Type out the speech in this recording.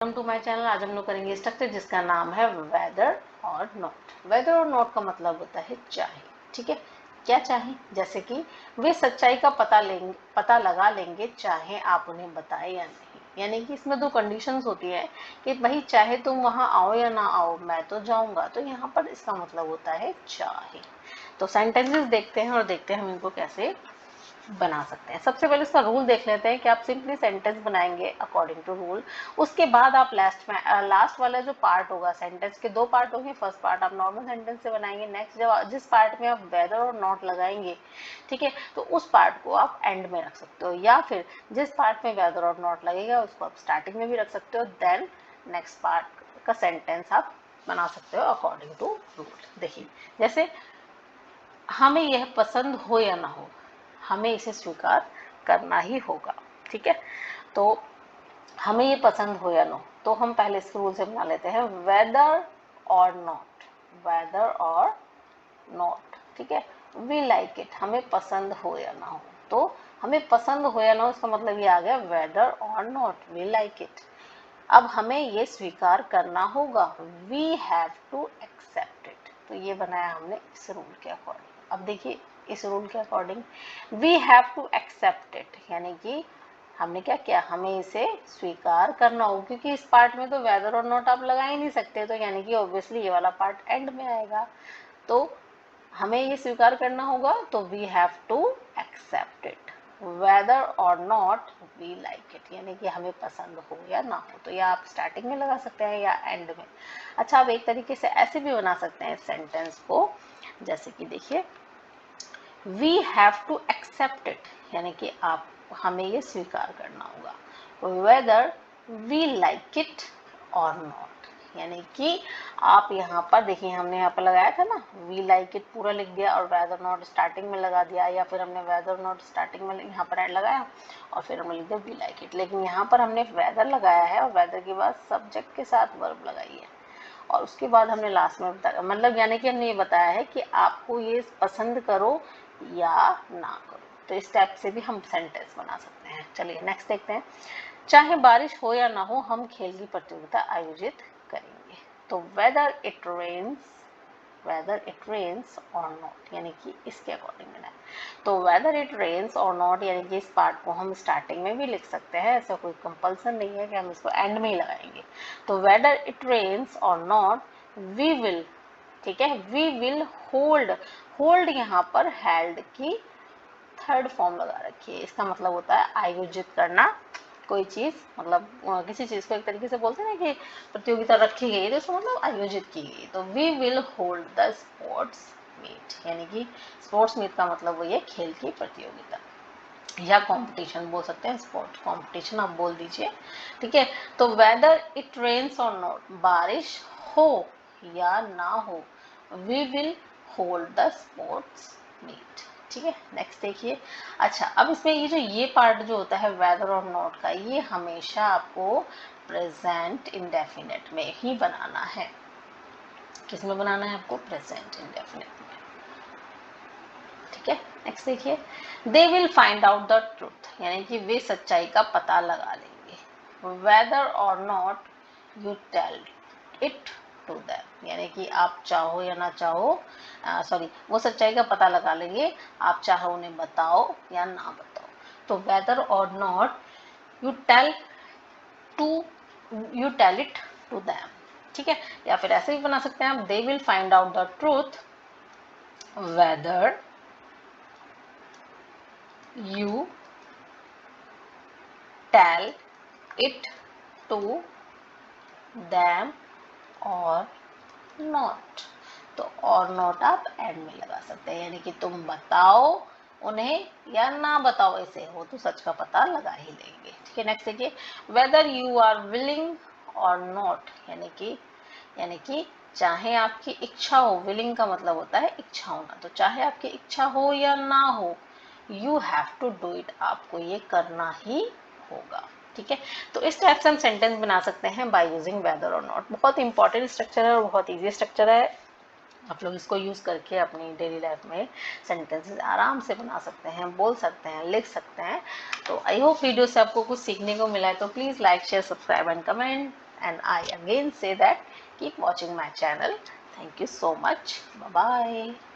Welcome to my channel. आज हम लोग करेंगे स्ट्रक्चर जिसका नाम है weather or not. Weather or not का मतलब होता है चाहे। ठीक है, क्या चाहे? जैसे कि वे सच्चाई का पता लगा लेंगे चाहे आप उन्हें बताएं या नहीं। यानी कि इसमें दो कंडीशंस होती है कि भाई चाहे तुम वहां आओ या ना आओ, मैं तो जाऊंगा। तो यहाँ पर इसका मतलब होता है चाहे। तो सेंटेंसेस देखते हैं और देखते हैं हम इनको कैसे बना सकते हैं। सबसे पहले इसका रूल देख लेते हैं कि आप सिंपली सेंटेंस बनाएंगे अकॉर्डिंग टू रूल। उसके बाद आप लास्ट वाला जो पार्ट होगा, सेंटेंस के दो पार्ट होंगे। फर्स्ट पार्ट आप नॉर्मल सेंटेंस से बनाएंगे। नेक्स्ट जब जिस पार्ट में आप वेदर और नॉट लगाएंगे, ठीक है, तो उस पार्ट को आप एंड में रख सकते हो, या फिर जिस पार्ट में वेदर और नॉट लगेगा उसको आप स्टार्टिंग में भी रख सकते हो। देन नेक्स्ट पार्ट का सेंटेंस आप बना सकते हो अकॉर्डिंग टू रूल। देखिए, जैसे हमें यह पसंद हो या ना हो, हमें इसे स्वीकार करना ही होगा। ठीक है, तो हमें ये पसंद हो या ना हो, तो हम पहले इस रूल से बना लेते हैं weather or not. Weather or not, ठीक है। वी लाइक इट, हमें पसंद हो या ना हो। तो हमें पसंद हो या ना हो, इसका मतलब ये आ गया weather or not, we like it. अब हमें ये स्वीकार करना होगा, we have to accept it. तो ये बनाया हमने इस रूल के अकॉर्डिंग। अब देखिए, इस रूल के according we have to accept it, यानी कि हमने क्या किया, हमें इसे स्वीकार करना होगा। क्योंकि इस पार्ट में तो वेदर और नॉट आप लगा ही नहीं सकते, तो यानी कि ऑब्वियसली ये वाला पार्ट एंड में आएगा। तो हमें ये स्वीकार करना होगा, तो we have to accept it whether or not we like it, यानी कि हमें पसंद हो या ना हो। तो या आप स्टार्टिंग में लगा सकते हैं या एंड में। अच्छा, आप एक तरीके से ऐसे भी बना सकते हैं इस सेंटेंस को, जैसे कि देखिए, we have to accept it, यानी कि आप हमें ये स्वीकार करना होगा whether we like it or not. यानी कि आप यहाँ पर देखिए, हमने यहाँ पर लगाया था ना वी लाइक इट पूरा लिख दिया और वेदर नॉट स्टार्टिंग में लगा दिया, या फिर हमने वेदर नॉट स्टार्टिंग में यहाँ पर एंड लगाया और फिर हमने लिख दिया वी लाइक इट। लेकिन यहाँ पर हमने वेदर लगाया है और वेदर के बाद सब्जेक्ट के साथ वर्ब लगाई है, और उसके बाद हमने लास्ट में बताया, मतलब यानी कि हमने ये बताया है कि आपको ये पसंद करो या ना करो। तो इस टाइप से भी हम सेंटेंस बना सकते हैं। चलिए नेक्स्ट देखते हैं। चाहे बारिश हो या ना हो, हम खेल की प्रतियोगिता आयोजित करेंगे। तो whether it rains or not, यानी कि इसके अकॉर्डिंग बना है। तो whether it rains or not, यानी कि इस पार्ट को हम स्टार्टिंग में भी लिख सकते हैं, ऐसा कोई कंपल्सन नहीं है कि हम इसको एंड में ही लगाएंगे। तो whether it rains or not we will, ठीक है, वी विल होल्ड। होल्ड यहाँ पर हेल्ड की थर्ड फॉर्म लगा रखी है। इसका मतलब होता है आयोजित करना कोई चीज, मतलब किसी चीज को एक तरीके से बोलते हैं ना कि प्रतियोगिता रखी गई है, तो इसका मतलब आयोजित की गई। तो we will hold the sports meet, यानी कि स्पोर्ट्स मीट का मतलब वही है खेल की प्रतियोगिता या कंपटीशन बोल सकते हैं, स्पोर्ट कंपटीशन आप बोल दीजिए। ठीक है, तो whether it rains or not, बारिश हो या ना हो, we will hold the sports meet. ठीक है, नेक्स्ट देखिए। अच्छा, अब इसमें ये पार्ट जो होता है वेदर और नॉट का, ये हमेशा आपको प्रेजेंट इंडेफिनिट में ही बनाना है। किस में बनाना है आपको? प्रेजेंट इंडेफिनिट में। ठीक है, नेक्स्ट देखिए, दे will find out the truth, यानी कि वे सच्चाई का पता लगा लेंगे। Whether or not you tell it to them, यानी कि आप चाहो या ना चाहो, वो सच्चाई का पता लगा लेंगे, आप चाहो उन्हें बताओ या ना बताओ। तो whether or not you tell to you tell it to them. ठीक है, या फिर ऐसे भी बना सकते हैं आप, they will find out the truth whether you tell it to them or not। तो और नॉट आप एंड में लगा सकते हैं, यानी कि तुम बताओ उन्हें या ना बताओ इसे, वो तो सच का पता लगा ही लेंगे। ठीक है, नेक्स्ट देखिए, वेदर यू आर विलिंग और नॉट, यानी कि चाहे आपकी इच्छा हो। विलिंग का मतलब होता है इच्छा होना, तो चाहे आपकी इच्छा हो या ना हो, you have to do it, आपको ये करना ही होगा। ठीक है, तो इस टाइप से हम सेंटेंस बना सकते हैं by using weather or not. बहुत इंपॉर्टेंट स्ट्रक्चर है और बहुत इजी स्ट्रक्चर है। आप लोग इसको यूज करके अपनी डेली लाइफ में सेंटेंसेस आराम से बना सकते हैं, बोल सकते हैं, लिख सकते हैं। तो आई होप वीडियो से आपको कुछ सीखने को मिला है। तो please like, share, subscribe and comment. and I again say that keep watching my channel. Thank you so much. Bye bye.